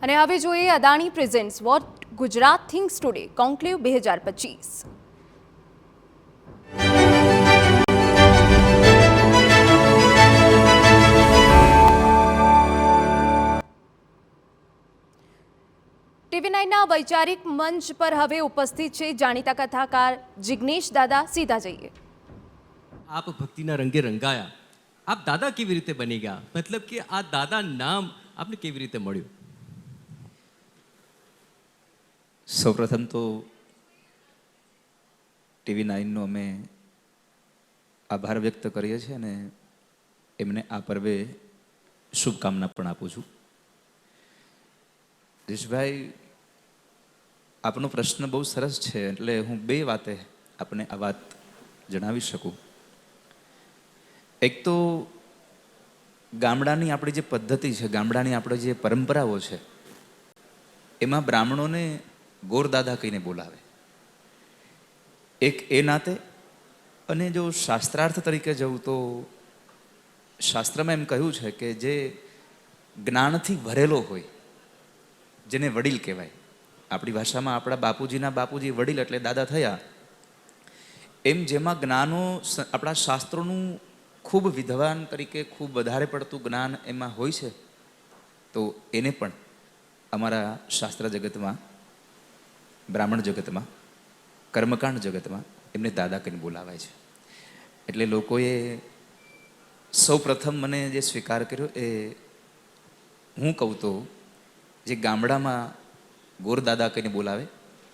અને હવે જોઈએ Adani presents what Gujarat thinks today conclave 2025। TV9ના વૈચારિક મંચ પર હવે ઉપસ્થિત છે જાણીતા કથાકાર જિગ્નેશ દાદા। સીધા જઈએ। આપ ભક્તિના રંગે રંગાયા, આપ દાદા કેવી રીતે બની ગયા? મતલબ કે આ દાદા નામ આપને કેવી રીતે મળ્યું? સૌપ્રથમ તો TV9નો અમે આભાર વ્યક્ત કરીએ છીએ અને એમને આ પર્વે શુભકામના પણ આપું છું। દિશભાઈ, આપનો પ્રશ્ન બહુ સરસ છે, એટલે હું બે વાતે આપને આ વાત જણાવી શકું। એક તો ગામડાની આપણી જે પદ્ધતિ છે, ગામડાની આપણી જે પરંપરાઓ છે, એમાં બ્રાહ્મણોને ગોરદાદા કહીને બોલાવે। એક એ નાતે, અને જો શાસ્ત્રાર્થ તરીકે જવું તો શાસ્ત્રમાં એમ કહ્યું છે કે જે જ્ઞાનથી ભરેલો હોય જેને વડીલ કહેવાય। આપણી ભાષામાં આપણા બાપુજીના બાપુજી વડીલ એટલે દાદા થયા। એમ જેમાં જ્ઞાનો આપણા શાસ્ત્રોનું ખૂબ વિદ્વાન તરીકે ખૂબ વધારે પડતું જ્ઞાન એમાં હોય છે, તો એને પણ અમારા શાસ્ત્ર જગતમાં, બ્રાહ્મણ જગતમાં, કર્મકાંડ જગતમાં એમને દાદા કહીને બોલાવાય છે। એટલે લોકોએ સૌ પ્રથમ મને જે સ્વીકાર કર્યો એ હું કહું તો જે ગામડામાં ગોરદાદા કહીને બોલાવે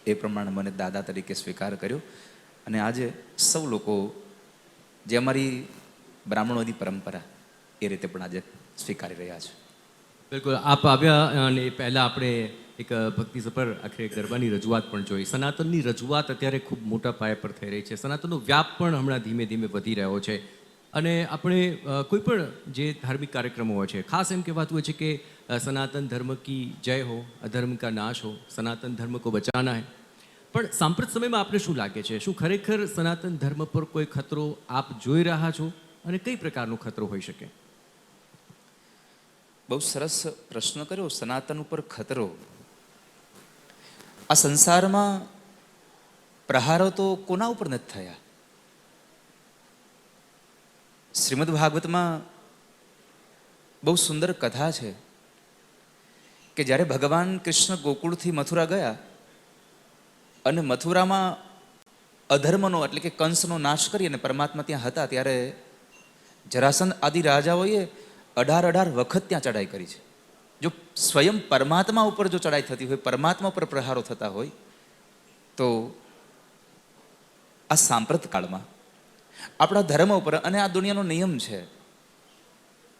એ પ્રમાણે મને દાદા તરીકે સ્વીકાર કર્યો। અને આજે સૌ લોકો જે અમારી બ્રાહ્મણોની પરંપરા એ રીતે પણ આજે સ્વીકારી રહ્યા છે। બિલકુલ, આપ આવ્યા અને પહેલાં આપણે એક ભક્તિ સફર આખરે ગરબાની રજૂઆત પણ જોઈ। સનાતનની રજૂઆત અત્યારે ખૂબ મોટા પાયા પર થઈ રહી છે, સનાતનનો વ્યાપ પણ હમણાં ધીમે ધીમે વધી રહ્યો છે। અને આપણે કોઈ પણ જે ધાર્મિક કાર્યક્રમો હોય છે, ખાસ એમ કહેવાતું હોય છે કે સનાતન ધર્મ કી જય હો, અધર્મ કા નાશ હો, સનાતન ધર્મ કો બચાના હૈ। પણ સાંપ્રત સમયમાં આપને શું લાગે છે, શું ખરેખર સનાતન ધર્મ પર કોઈ ખતરો આપ જોઈ રહ્યા છો, અને કઈ પ્રકારનો ખતરો હોઈ શકે? બહુ સરસ પ્રશ્ન કર્યો। સનાતન ઉપર ખતરો, આ સંસારમાં પ્રહારો તો કોના ઉપર નથી થયા? શ્રીમદ ભાગવતમાં બહુ સુંદર કથા છે કે જ્યારે ભગવાન કૃષ્ણ ગોકુળથી મથુરા ગયા અને મથુરામાં અધર્મનો એટલે કે કંસનો નાશ કરી અને પરમાત્મા ત્યાં હતા, ત્યારે જરાસંધ આદિ રાજાઓએ 18 વખત ત્યાં ચડાઈ કરી છે। જો સ્વયં પરમાત્મા ઉપર જો ચડાઈ થતી હોય, પરમાત્મા ઉપર પ્રહારો થતા હોય, તો આ સાંપ્રત કાળમાં આપણા ધર્મ ઉપર, અને આ દુનિયાનો નિયમ છે,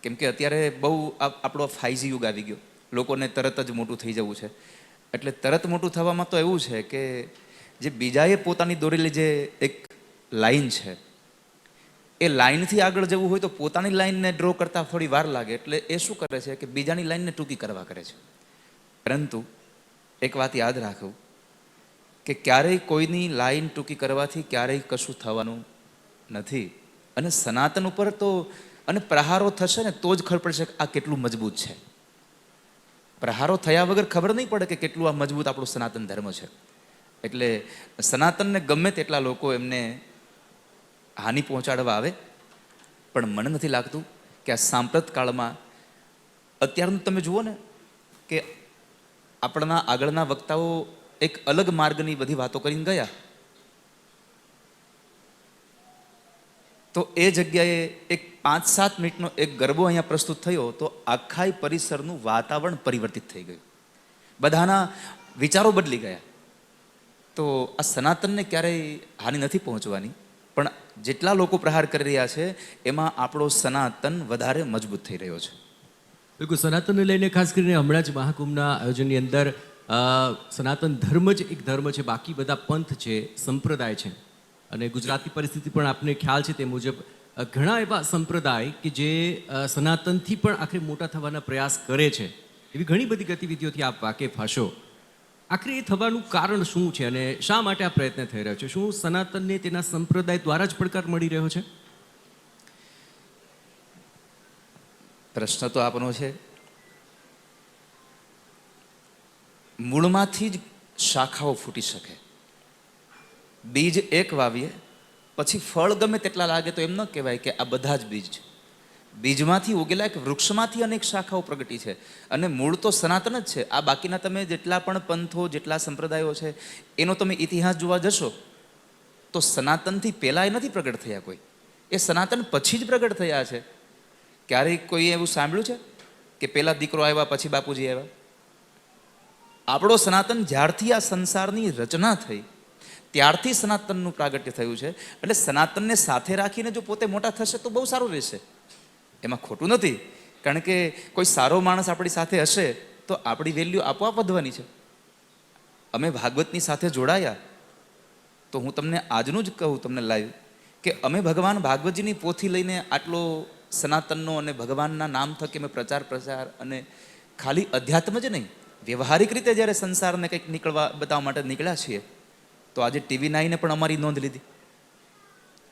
કેમ કે અત્યારે બહુ આપણો 5G યુગ આવી ગયો, લોકોને તરત જ મોટું થઈ જવું છે। એટલે તરત મોટું થવામાં તો એવું છે કે જે બીજાએ પોતાની દોરેલી જે એક લાઈન છે, એ લાઈનથી આગળ જવું હોય તો પોતાની લાઈનને ડ્રો કરતા થોડી વાર લાગે, એટલે એ શું કરે છે કે બીજાની લાઈનને ટૂંકી કરવા કરે છે। પરંતુ એક વાત યાદ રાખો કે ક્યારેય કોઈની લાઈન ટૂંકી કરવાથી ક્યારેય કશું થવાનું નથી। અને સનાતન ઉપર તો અને પ્રહારો થશે ને તો જ ખબર પડશે કે આ કેટલું મજબૂત છે। પ્રહારો થયા વગર ખબર નહીં પડે કે કેટલું આ મજબૂત આપણું સનાતન ધર્મ છે। એટલે સનાતનને ગમે તેટલા લોકો એમને હાનિ પહોંચાડવા આવે, પણ મને નથી લાગતું કે આ સાંપ્રત કાળમાં, અત્યારનું તમે જુઓ ને કે આપણા આગળના વક્તાઓ એક અલગ માર્ગની બધી વાતો કરીને ગયા, તો એ જગ્યાએ એક 5-7 મિનિટનો એક ગરબો અહીંયા પ્રસ્તુત થયો તો આખા પરિસરનું વાતાવરણ પરિવર્તિત થઈ ગયું, બધાના વિચારો બદલી ગયા। તો આ સનાતનને ક્યારેય હાનિ નથી પહોંચવાની, પણ જેટલા લોકો પ્રહાર કરી રહ્યા છે એમાં આપણો સનાતન વધારે મજબૂત થઈ રહ્યો છે। બિલકુલ, સનાતનને લઈને ખાસ કરીને હમણાં જ મહાકુંભના આયોજનની અંદર સનાતન ધર્મ જ એક ધર્મ છે, બાકી બધા પંથ છે, સંપ્રદાય છે। અને ગુજરાતની પરિસ્થિતિ પણ આપને ખ્યાલ છે તે મુજબ ઘણા એવા સંપ્રદાય કે જે સનાતનથી પણ આખરે મોટા થવાના પ્રયાસ કરે છે, એવી ઘણી બધી ગતિવિધિઓથી આપ વાકેફ હશો। આખરે એ થવાનું કારણ શું છે અને શા માટે આ પ્રયત્ન થઈ રહ્યો છે? શું સનાતનને તેના સંપ્રદાય દ્વારા જ પડકાર મળી રહ્યો છે? પ્રશ્ન તો આપનો છે મૂળમાંથી જ શાખાઓ ફૂટી શકે. બીજ એક વાવીએ પછી ફળ ગમે તેટલા લાગે તો એમ ન કહેવાય કે આ બધા જ બીજ છે. બીજમાંથી ઉગેલા એક વૃક્ષમાંથી અનેક શાખાઓ પ્રગટી છે અને મૂળ તો સનાતન જ છે. આ બાકીના તમે જેટલા પણ પંથો, જેટલા સંપ્રદાયો છે, એનો તમે ઇતિહાસ જોવા જશો તો સનાતનથી પહેલાં એ નથી પ્રગટ થયા કોઈ, એ સનાતન પછી જ પ્રગટ થયા છે. ક્યારેય કોઈ એવું સાંભળ્યું છે કે પહેલાં દીકરો આવ્યા પછી બાપુજી આવ્યા? આપણો સનાતન જ્યારથી આ સંસારની રચના થઈ ત્યારથી સનાતનનું પ્રાગટ્ય થયું છે. એટલે સનાતનને સાથે રાખીને જો પોતે મોટા થશે તો બહુ સારું રહેશે, એમાં ખોટું નથી. કારણ કે કોઈ સારો માણસ આપણી સાથે હશે તો આપણી વેલ્યુ આપોઆપ વધવાની છે. અમે ભાગવતની સાથે જોડાયા તો હું તમને આજનું જ કહું, તમને લાઈવ, કે અમે ભગવાન ભાગવતજીની પોથી લઈને આટલો સનાતનનો અને ભગવાનના નામ થકી અમે પ્રચાર અને ખાલી અધ્યાત્મ જ નહીં, વ્યવહારિક રીતે જ્યારે સંસારને કંઈક બતાવવા માટે નીકળ્યા છીએ તો આજે TV9 પણ અમારી નોંધ લીધી.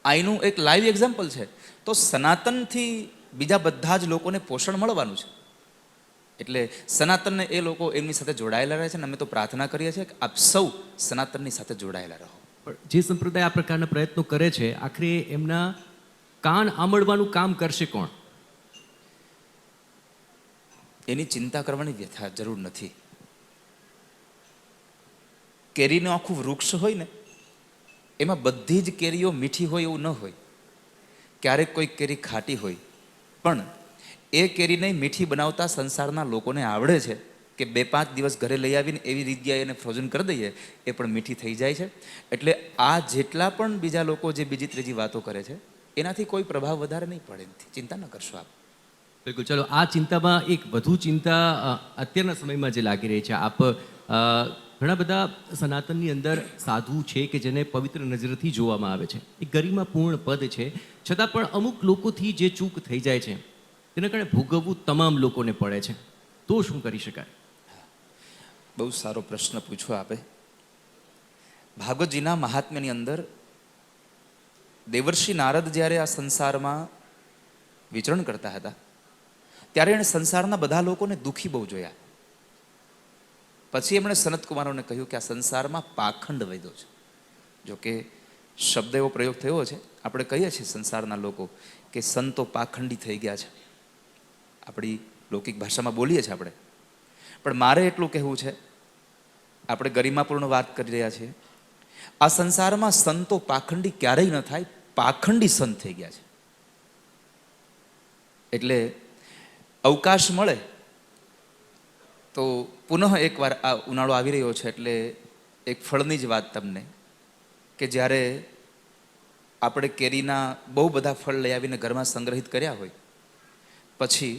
આનું એક લાઈવ એક્ઝામ્પલ છે. તો સનાતનથી બીજા બધા જ લોકોને પોષણ મળવાનું છે. એટલે સનાતનને એ લોકો એમની સાથે જોડાયેલા રહે છે અને અમે તો પ્રાર્થના કરીએ છીએ કે આપ સૌ સનાતનની સાથે જોડાયેલા રહો. પણ જે સંપ્રદાય આ પ્રકારના પ્રયત્નો કરે છે, આખરે એમના કાન આમળવાનું કામ કરશે કોણ? એની ચિંતા કરવાની વ્યથા જરૂર નથી. કેરીનું આખું વૃક્ષ હોય ને, એમાં બધી જ કેરીઓ મીઠી હોય એવું ન હોય. ક્યારેક કોઈ કેરી ખાટી હોય, પણ એ કેરીને મીઠી બનાવતા સંસારના લોકોને આવડે છે કે 2-5 દિવસ ઘરે લઈ આવીને એવી રીતે એને ફ્રોઝન કરી દઈએ, એ પણ મીઠી થઈ જાય છે. એટલે આ જેટલા પણ બીજા લોકો જે બીજી ત્રીજી વાતો કરે છે એનાથી કોઈ પ્રભાવ વધારે નહીં પડે, એનાથી ચિંતા ન કરશો આપ. બિલકુલ. ચલો, આ ચિંતામાં એક વધુ ચિંતા અત્યારના સમયમાં જે લાગી રહી છે, આપ ઘણા બધા સનાતનની અંદર સાધુ છે કે જેને પવિત્ર નજરથી જોવામાં આવે છે, એ ગરિમાપૂર્ણ પદ છે, છતાં પણ અમુક લોકોથી જે ચૂક થઈ જાય છે તેના કારણે ભોગવવું તમામ લોકોને પડે છે. તો શું કરી શકાય? બહુ સારો પ્રશ્ન પૂછ્યો આપે. ભાગવતજીના મહાત્મ્યની અંદર દેવર્ષિ નારદ જ્યારે આ સંસારમાં વિચરણ કરતા હતા ત્યારે એણે સંસારના બધા લોકોને દુઃખી બહુ જોયા. પછી એમણે સનત કુમારોને કહ્યું કે આ સંસારમાં પાખંડ વધ્યો છે. જોકે શબ્દ એવો પ્રયોગ થયો છે, આપણે કહીએ છીએ સંસારના લોકો કે સંતો પાખંડી થઈ ગયા છે, આપણી લૌકિક ભાષામાં બોલીએ છીએ આપણે. પણ મારે એટલું કહેવું છે, આપણે ગરિમાપૂર્ણ વાત કરી રહ્યા છીએ, આ સંસારમાં સંતો પાખંડી ક્યારેય ન થાય, પાખંડી સંત થઈ ગયા છે. એટલે અવકાશ મળે તો પુનઃ એકવાર આ ઉનાળો આવી રહ્યો છે એટલે એક ફળની જ વાત તમને, કે જ્યારે આપણે કેરીના બહુ બધા ફળ લઈ આવીને ઘરમાં સંગ્રહિત કર્યા હોય, પછી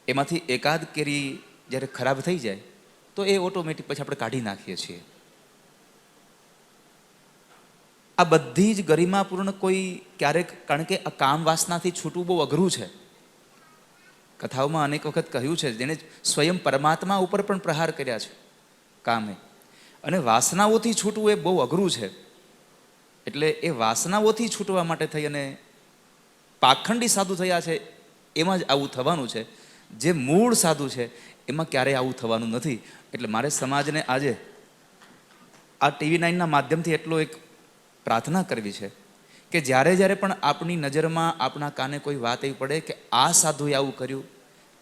એમાંથી એકાદ કેરી જ્યારે ખરાબ થઈ જાય તો એ ઓટોમેટિક પછી આપણે કાઢી નાખીએ છીએ. આ બધી જ ગરિમાપૂર્ણ કોઈ ક્યારેક, કારણ કે આ કામ વાસનાથી છૂટવું બહુ અઘરું છે. કથાઓમાં અનેક વખત કહ્યું છે, જેને સ્વયં પરમાત્મા ઉપર પણ પ્રહાર કર્યા છે કામે, અને વાસનાઓથી છૂટવું એ બહુ અઘરું છે. એટલે એ વાસનાઓથી છૂટવા માટે થઈ અને પાખંડી સાધુ થયા છે, એમાં જ આવું થવાનું છે. જે મૂળ સાધુ છે એમાં ક્યારેય આવું થવાનું નથી. એટલે મારે સમાજને આજે આ TV9ના માધ્યમથી એટલો એક પ્રાર્થના કરવી છે કે જ્યારે જ્યારે પણ આપણી નજરમાં, આપણા કાને કોઈ વાત એવી પડે કે આ સાધુએ આવું કર્યું,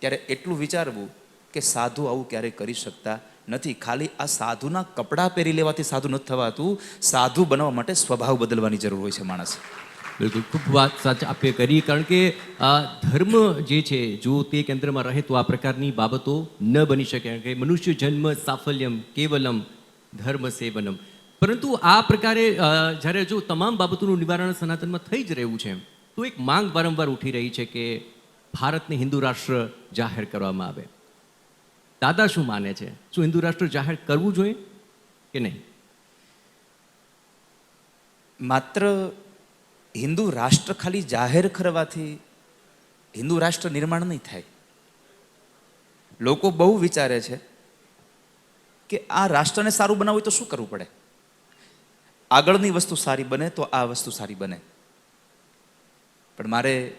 ત્યારે એટલું વિચારવું કે સાધુ આવું ક્યારેય કરી શકતા નથી. ખાલી આ સાધુના કપડાં પહેરી લેવાથી સાધુ નથી થવાતું, સાધુ બનવા માટે સ્વભાવ બદલવાની જરૂર હોય છે માણસ. બિલકુલ, ખૂબ વાત સાચી આપે કરી. કારણ કે આ ધર્મ જે છે, જો તે કેન્દ્રમાં રહે તો આ પ્રકારની બાબતો ન બની શકે. કારણ કે મનુષ્ય જન્મ સાફલ્યમ કેવલમ ધર્મ સેવનમ. પરંતુ આ પ્રકારે જ્યારે જો તમામ બાબતોનું નિવારણ સનાતનમાં થઈ જ રહ્યું છે, તો એક માંગ વારંવાર ઉઠી રહી છે કે ભારતને હિન્દુ રાષ્ટ્ર જાહેર કરવામાં આવે. દાદા શું માને છે? શું હિન્દુ રાષ્ટ્ર જાહેર કરવું જોઈએ કે નહીં? માત્ર હિન્દુ રાષ્ટ્ર ખાલી જાહેર કરવાથી હિન્દુ રાષ્ટ્ર નિર્માણ નહીં થાય. લોકો બહુ વિચારે છે કે આ રાષ્ટ્રને સારું બનાવવું હોય તો શું કરવું પડે, આગળની વસ્તુ સારી બને તો આ વસ્તુ સારી બને. પણ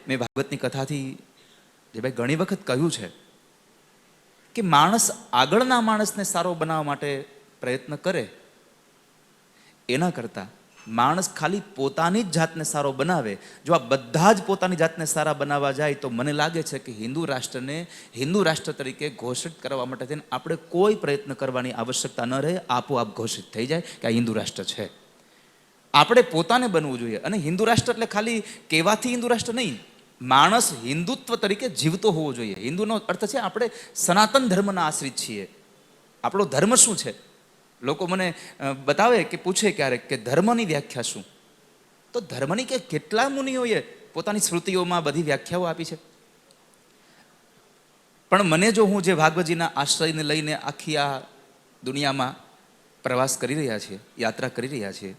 મેં ભાગવતની કથાથી જે ભાઈ ઘણી વખત કહ્યું છે કે માણસ આગળના માણસને સારો બનાવવા માટે પ્રયત્ન કરે એના કરતાં માણસ ખાલી પોતાની જ જાતને સારો બનાવે. જો આ બધા જ પોતાની જાતને સારા બનાવવા જાય તો મને લાગે છે કે હિન્દુ રાષ્ટ્રને હિન્દુ રાષ્ટ્ર તરીકે ઘોષિત કરવા માટે થઈને આપણે કોઈ પ્રયત્ન કરવાની આવશ્યકતા ન રહે, આપોઆપ ઘોષિત થઈ જાય કે આ હિન્દુ રાષ્ટ્ર છે. આપણે પોતાને બનવું જોઈએ. અને હિન્દુ રાષ્ટ્ર એટલે ખાલી કહેવાથી હિન્દુ રાષ્ટ્ર નહીં, માણસ હિન્દુત્વ તરીકે જીવતો હોવો જોઈએ. હિન્દુનો અર્થ છે આપણે સનાતન ધર્મના આશ્રિત છીએ. આપણો ધર્મ શું છે? લોકો મને બતાવે કે પૂછે ક્યારેક કે ધર્મની વ્યાખ્યા શું? તો ધર્મની કે કેટલા મુનિઓએ પોતાની સ્મૃતિઓમાં બધી વ્યાખ્યાઓ આપી છે. પણ મને જો હું જે ભાગવતજીના આશ્રયને લઈને આખી આ દુનિયામાં પ્રવાસ કરી રહ્યા છીએ, યાત્રા કરી રહ્યા છીએ,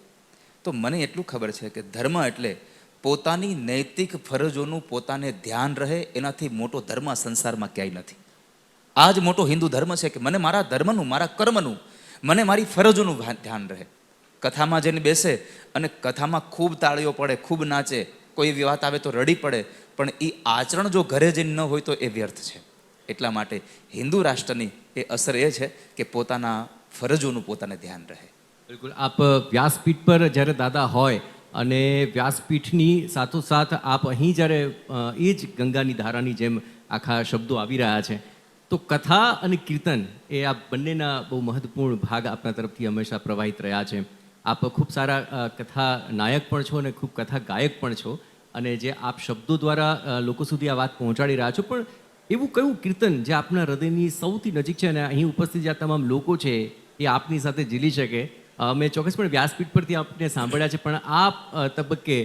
તો મને એટલું ખબર છે કે ધર્મ એટલે પોતાની નૈતિક ફરજોનું પોતાને ધ્યાન રહે. એનાથી મોટો ધર્મ આ સંસારમાં ક્યાંય નથી. આ જ મોટો હિન્દુ ધર્મ છે કે મને મારા ધર્મનું, મારા કર્મનું, મને મારી ફરજોનું ધ્યાન રહે. કથામાં જઈને બેસે અને કથામાં ખૂબ તાળીઓ પડે, ખૂબ નાચે, કોઈ એવી વાત આવે તો રડી પડે, પણ એ આચરણ જો ઘરે જઈને ન હોય તો એ વ્યર્થ છે. એટલા માટે હિન્દુ રાષ્ટ્રની એ અસર એ છે કે પોતાના ફરજોનું પોતાને ધ્યાન રહે. બિલકુલ. આપ વ્યાસપીઠ પર જ્યારે દાદા હોય અને વ્યાસપીઠની સાથોસાથ આપ અહીં જ્યારે એ જ ગંગાની ધારાની જેમ આખા શબ્દો આવી રહ્યા છે, તો કથા અને કીર્તન એ આ બંનેના બહુ મહત્વપૂર્ણ ભાગ આપના તરફથી હંમેશા પ્રવાહિત રહ્યા છે. આપ ખૂબ સારા કથા નાયક પણ છો અને ખૂબ કથા ગાયક પણ છો, અને જે આપ શબ્દો દ્વારા લોકો સુધી આ વાત પહોંચાડી રહ્યા છો. પણ એવું કયું કીર્તન જે આપના હૃદયની સૌથી નજીક છે અને અહીં ઉપસ્થિત જે તમામ લોકો છે એ આપની સાથે ઝીલી શકે? મેં ચોક્કસપણે વ્યાસપીઠ પરથી આપને સાંભળ્યા છે, પણ આ તબક્કે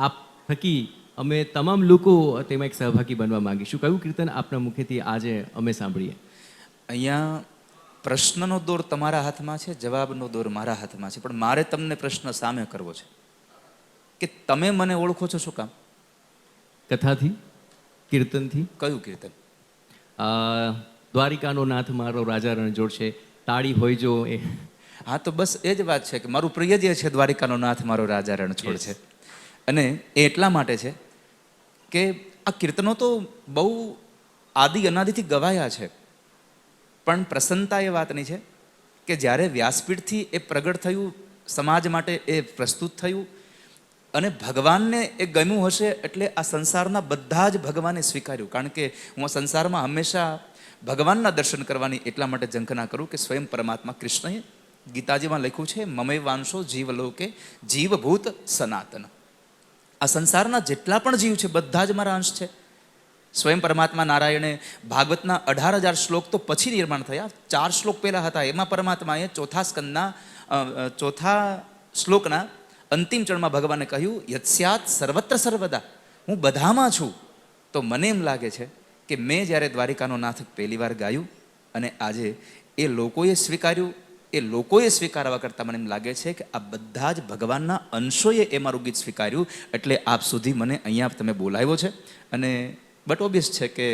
આપ થકી અમે તમામ લોકો તેમાં એક સહભાગી બનવા માંગીશું. કયું કીર્તન આપના મુખેથી આજે અમે સાંભળીએ? અહીંયા પ્રશ્નનો દોર તમારા હાથમાં છે, જવાબનો દોર મારા હાથમાં છે. પણ મારે તમને પ્રશ્ન સામે કરવો છે કે તમે મને ઓળખો છો શું કામ? કથાથી, કીર્તનથી. કયું કીર્તન? દ્વારિકાનો નાથ મારો રાજા રણછોડ છે, તાળી હોય જો એ. હા, તો બસ એ જ વાત છે કે મારું પ્રિય જે છે દ્વારિકાનો નાથ મારો રાજા રણછોડ છે. અને એ એટલા માટે છે કે આ કીર્તનો તો બહુ આદિ અનાદિથી ગવાયા છે, પણ પ્રસન્નતા એ વાતની છે કે જ્યારે વ્યાસપીઠથી એ પ્રગટ થયું, સમાજ માટે એ પ્રસ્તુત થયું અને ભગવાનને એ ગમ્યું હશે એટલે આ સંસારના બધા જ ભગવાને સ્વીકાર્યું. કારણ કે હું આ સંસારમાં હંમેશા ભગવાનના દર્શન કરવાની એટલા માટે ઝંખના કરું કે સ્વયં પરમાત્મા કૃષ્ણએ ગીતાજીમાં લખ્યું છે, મમે વાંશો જીવલોકે જીવભૂત સનાતન. આ સંસારના જેટલા પણ જીવ છે બધા જ મારા અંશ છે. સ્વયં પરમાત્મા નારાયણે ભાગવતના 18,000 શ્લોક તો પછી નિર્માણ થયા, 4 શ્લોક પહેલા હતા. એમાં પરમાત્માએ ચોથા સ્કંદના ચોથા શ્લોકના અંતિમ ચરણમાં ભગવાને કહ્યું, યત્સ્યાત સર્વત્ર સર્વદા, હું બધામાં છું. તો મને એમ લાગે છે કે મેં જ્યારે દ્વારિકાનો નાથ પહેલી વાર ગાયું અને આજે એ લોકોએ સ્વીકાર્યું, એ લોકોએ સ્વીકારવા કરતાં મને એમ લાગે છે કે આ બધા જ ભગવાનના અંશોએ એ મારું ગીત સ્વીકાર્યું. એટલે આપ સુધી મને અહીંયા તમે બોલાવ્યો છે. અને બટ ઓબ્વિયસ છે કે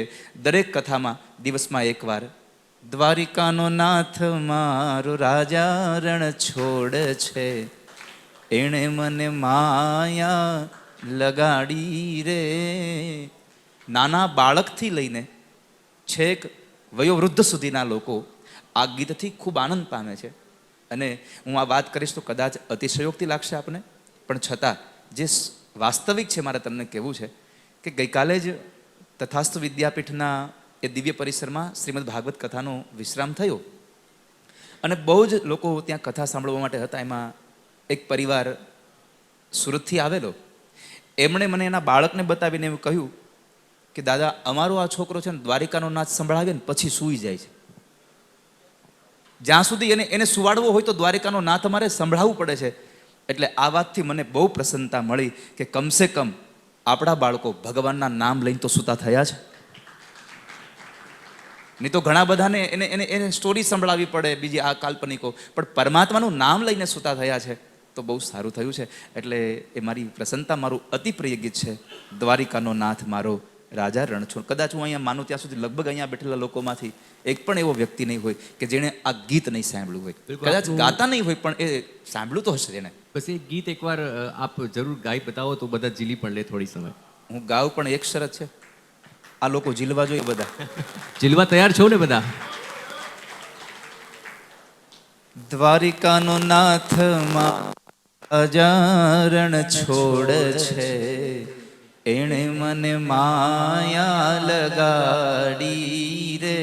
દરેક કથામાં દિવસમાં એકવાર દ્વારિકાનો નાથ મારો રાજા રણછોડ છે, એણે મને માયા લગાડી રે. નાના બાળકથી લઈને છેક વયોવૃદ્ધ સુધીના લોકો આ ગીતથી ખૂબ આનંદ પામે છે. અને હું આ વાત કરીશ તો કદાચ અતિશયોક્તિ લાગશે આપને, પણ છતાં જે વાસ્તવિક છે મારે તમને કહેવું છે કે ગઈકાલે જ તથાસ્તુ વિદ્યાપીઠના એ દિવ્ય પરિસરમાં શ્રીમદ ભાગવત કથાનો વિશ્રામ થયો અને બહુ જ લોકો ત્યાં કથા સાંભળવા માટે હતા. એમાં એક પરિવાર સુરતથી આવેલો, એમણે મને એના બાળકને બતાવીને એવું કહ્યું કે દાદા, અમારો આ છોકરો છે ને દ્વારિકાનો નાચ સંભળાવે ને પછી સૂઈ જાય છે. જ્યાં સુધી એને સુવાડવો હોય તો દ્વારિકાનો નાથ અમારે સંભળાવવું પડે છે. એટલે આ વાતથી મને બહુ પ્રસન્નતા મળી કે કમસે કમ આપણા બાળકો ભગવાનના નામ લઈને તો સૂતા થયા છે. નહીં તો ઘણા બધાને એને સ્ટોરી સંભળાવવી પડે, બીજી આ કાલ્પનિકો, પણ પરમાત્માનું નામ લઈને સૂતા થયા છે તો બહુ સારું થયું છે. એટલે એ મારી પ્રસન્નતા, મારું અતિ પ્રિય ગીત છે દ્વારિકાનો નાથ મારો રાજા રણછોડ. કદાચ હું અહીંયા માનું ત્યાં સુધી લગભગ અહીંયા બેઠેલા લોકોમાંથી એક પણ એવો વ્યક્તિ નહીં હોય કે જેણે આ ગીત નહીં સાંભળ્યું હોય. કદાચ ગાતા નહીં હોય પણ એ સાંભળ્યું તો હશે જેને. બસ એ ગીત એકવાર આપ જરૂર ગાઈ બતાવો તો બધા ઝીલી પણ લે થોડી સમય. હું ગાઉં પણ એક શરત છે, આ લોકો ઝીલવા જોઈએ બધા. ઝીલવા તૈયાર છો ને બધા? દ્વારિકાનો નાથમાં અજારણ છોડ છે, એણે મને માયા લગાડી રે.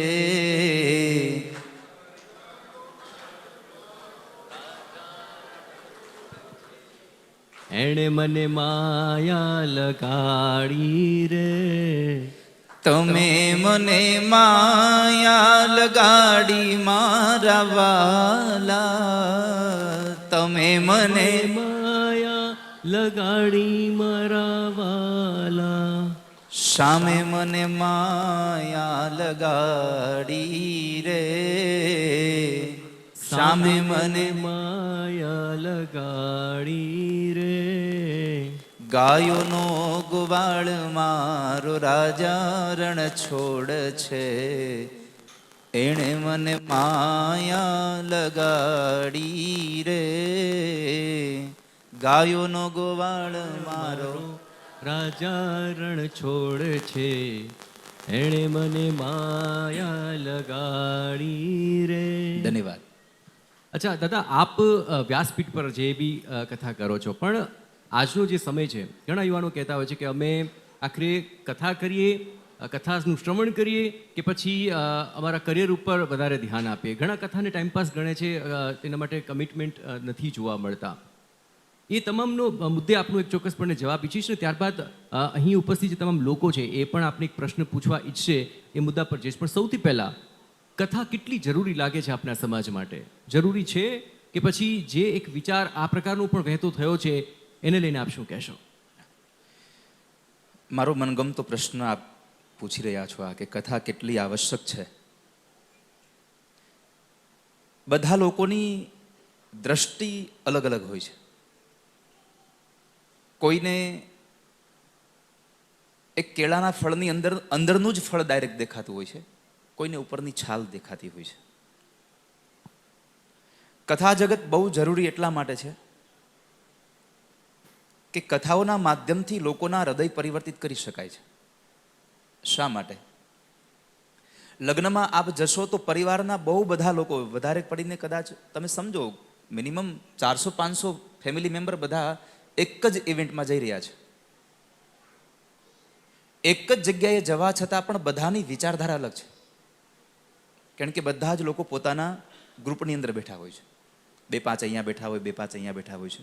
એણે મને માયા લગાડી રે. તમે મને માયા લગાડી મારા વાલા, તમે મને માયા લગાડી મારા વાલા. સામે મને માયા લગાડી રે, સામે મને માયા લગાડી રે. ગાયોનો ગોવાળ મારો રાજા રણ છોડ છે, એણે મને માયા લગાડી રે. ગાયોનો ગોવાળ મારો રાજા રણ છોડ છે, એણે મને માયા લગાડી રે. ધન્યવાદ. અચ્છા દાદા, આપ વ્યાસપીઠ પર જે બી કથા કરો છો, પણ આજનો જે સમય છે, ઘણા યુવાનો કહેતા હોય છે કે અમે આખરે કથા કરીએ, કથાનું શ્રવણ કરીએ કે પછી અમારા કરિયર ઉપર વધારે ધ્યાન આપીએ. ઘણા કથાને ટાઈમપાસ ગણે છે, તેના માટે કમિટમેન્ટ નથી જોવા મળતા. એ તમામનો મુદ્દે આપનો એક ચોક્કસપણે જવાબ ઈચ્છીશ ને ત્યારબાદ અહીં ઉપસ્થિત જે તમામ લોકો છે એ પણ આપને એક પ્રશ્ન પૂછવા ઈચ્છે એ મુદ્દા પર જઈશ. પણ સૌથી પહેલાં કથા કેટલી જરૂરી લાગે છે આપણા સમાજ માટે? જરૂરી છે કે પછી જે એક વિચાર આ પ્રકારનો પણ વહેતો થયો છે એને લઈને આપ શું કહેશો? મારો મનગમતો પ્રશ્ન આપ પૂછી રહ્યા છો આ કે કથા કેટલી આવશ્યક છે. બધા લોકોની દ્રષ્ટિ અલગ અલગ હોય છે. કોઈને એક કેળાના ફળની અંદરનું જ ફળ ડાયરેક્ટ દેખાતું હોય છે, કોઈને ઉપરની છાલ દેખાતી હોય છે. કથા જગત બહુ જરૂરી એટલા માટે છે કે કથાઓના માધ્યમથી લોકોના હૃદય પરિવર્તિત કરી શકાય છે. શા માટે? લગ્નમાં આપ જશો તો પરિવારના બહુ બધા લોકો, વધારે પડીને કદાચ તમે સમજો મિનિમમ 400-500 ફેમિલી મેમ્બર બધા એક જ ઇવેન્ટમાં જઈ રહ્યા છે. એક જ જગ્યાએ જવા છતાં પણ બધાની વિચારધારા અલગ છે, કારણ કે બધા જ લોકો પોતાના ગ્રુપની અંદર બેઠા હોય છે. 2-5 અહીંયા બેઠા હોય, 2-5 અહીંયા બેઠા હોય છે.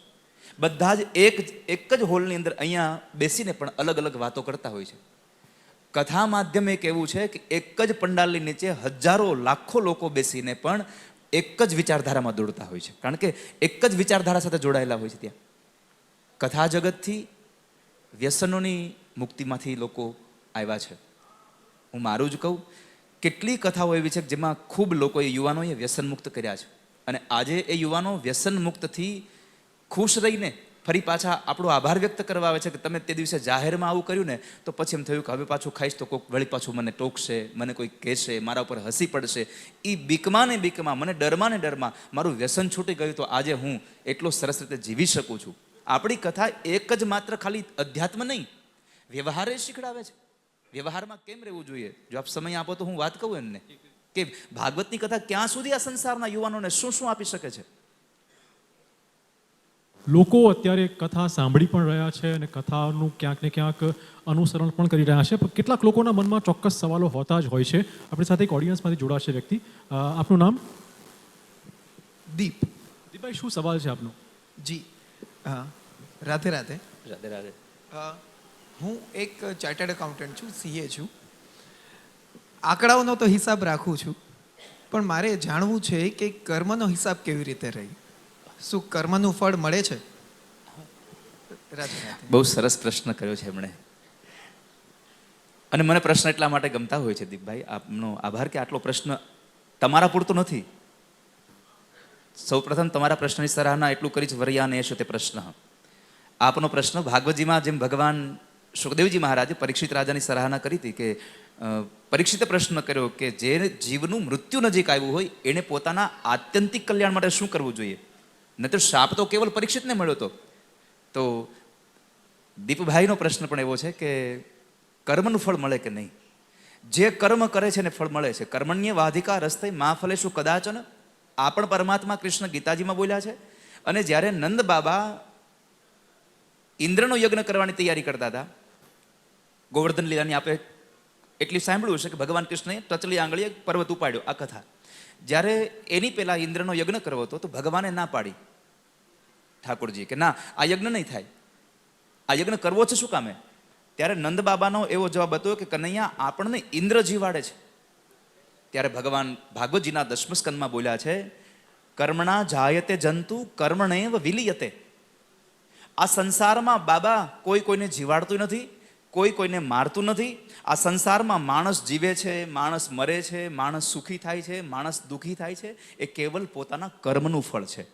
બધા જ એક જ હોલની અંદર અહીંયા બેસીને પણ અલગ અલગ વાતો કરતા હોય છે. કથા માધ્યમ એક એવું છે કે એક જ પંડાલની નીચે હજારો લાખો લોકો બેસીને પણ એક જ વિચારધારામાં દોડતા હોય છે, કારણ કે એક જ વિચારધારા સાથે જોડાયેલા હોય છે. ત્યાં કથા જગતથી વ્યસનોની મુક્તિમાંથી લોકો આવ્યા છે. હું મારું જ કહું, કેટલી કથાઓ એવી છે જેમાં ખૂબ લોકોએ, યુવાનોએ વ્યસન મુક્ત કર્યા છે, અને આજે એ યુવાનો વ્યસન મુક્તથી ખુશ રહીને ફરી પાછા આપણો આભાર વ્યક્ત કરવા આવે છે કે તમે તે દિવસે જાહેરમાં આવું કર્યું ને તો પછી એમ થયું કે હવે પાછું ખાઈશ તો કોઈક વળી પાછું મને ટોકશે, મને કોઈ કહેશે, મારા ઉપર હસી પડશે. એ બીકમાં ને બીકમાં, મને ડરમાં ને ડરમાં મારું વ્યસન છૂટી ગયું તો આજે હું એટલો સરસ રીતે જીવી શકું છું. આપણી કથા એક જ માત્ર ખાલી અધ્યાત્મ નહીં, વ્યવહારે શીખડાવે છે. વ્યવહારમાં કેમ રહેવું જોઈએ? જો આપ સમય આપો તો હું વાત કહું એમને કે ભાગવતની કથા ક્યાં સુધી આ સંસારના યુવાનોને શું શું આપી શકે છે. લોકો અત્યારે કથા સાંભળી પણ રહ્યા છે અને કથાનું ક્યાંક ને ક્યાંક અનુસરણ પણ કરી રહ્યા છે, પણ કેટલાક લોકોના મનમાં ચોક્કસ સવાલો હોતા જ હોય છે. આપણી સાથે એક ઓડિયન્સમાંથી જોડાશે વ્યક્તિ. આપનું નામ? દીપ. દીપભાઈ, શું સવાલ છે આપનો? જી રાધે રાધે. રાધે રાધે. હું એક ચાર્ટર્ડ એકાઉન્ટન્ટ છું, CA છું. આંકડાઓનો તો હિસાબ રાખું છું, પણ મારે જાણવું છે કે કર્મનો હિસાબ કેવી રીતે રહે? શું કર્મનું ફળ મળે છે? રાધે રાધે. બહુ સરસ પ્રશ્ન કર્યો છે એમણે, અને મને પ્રશ્ન એટલા માટે ગમતા હોય છે દીપભાઈ, આપનો આભાર કે આટલો પ્રશ્ન તમારા પૂરતો નથી. સૌપ્રથમ તમારા પ્રશ્નની સરાહના એટલું કરી છે, વર્યાને એશો તે પ્રશ્ન. આપનો પ્રશ્ન ભાગવતજીમાં જેમ ભગવાન સુખદેવજી મહારાજે પરીક્ષિત રાજાની સરાહના કરી હતી કે પરીક્ષિતે પ્રશ્ન કર્યો કે જે જીવનું મૃત્યુ નજીક આવ્યું હોય એને પોતાના આત્યંતિક કલ્યાણ માટે શું કરવું જોઈએ? નહીતર શાપ તો કેવલ પરીક્ષિતને મળ્યો હતો. તો દીપભાઈનો પ્રશ્ન પણ એવો છે કે કર્મનું ફળ મળે કે નહીં? જે કર્મ કરે છે ને ફળ મળે છે. કર્મણ્ય વાધિકા રસ્તે મા ફલેશું કદાચન આ પણ પરમાત્મા કૃષ્ણ ગીતાજીમાં બોલ્યા છે. અને જ્યારે નંદ બાબા ઇન્દ્રનો યજ્ઞ કરવાની તૈયારી કરતા હતા, ગોવર્ધન લીલાની આપણે એટલી સાંભળ્યું છે કે ભગવાન કૃષ્ણએ ટચલી આંગળીએ પર્વત ઉપાડ્યો, આ કથા. જ્યારે એની પહેલા ઇન્દ્રનો યજ્ઞ કરવો હતો તો ભગવાને ના પાડી ઠાકોરજી કે ના, આ યજ્ઞ નહીં થાય, આ યજ્ઞ કરવો છે શું કામે? ત્યારે નંદ બાબાનો એવો જવાબ હતો કે કનૈયા, આપણને ઇન્દ્ર જીવાડે છે. ત્યારે ભગવાન ભાગવતજીના 10મ સ્કંદમાં બોલ્યા છે, કર્મણા જાયતે જંતુ કર્મણેવ વિલિયતે. આ સંસારમાં બાબા કોઈ કોઈને જીવાડતું નથી, કોઈ કોઈને મારતું નથી. આ સંસારમાં માણસ જીવે છે, માણસ મરે છે, માણસ સુખી થાય છે, માણસ દુઃખી થાય છે, એ કેવલ પોતાના કર્મનું ફળ છે.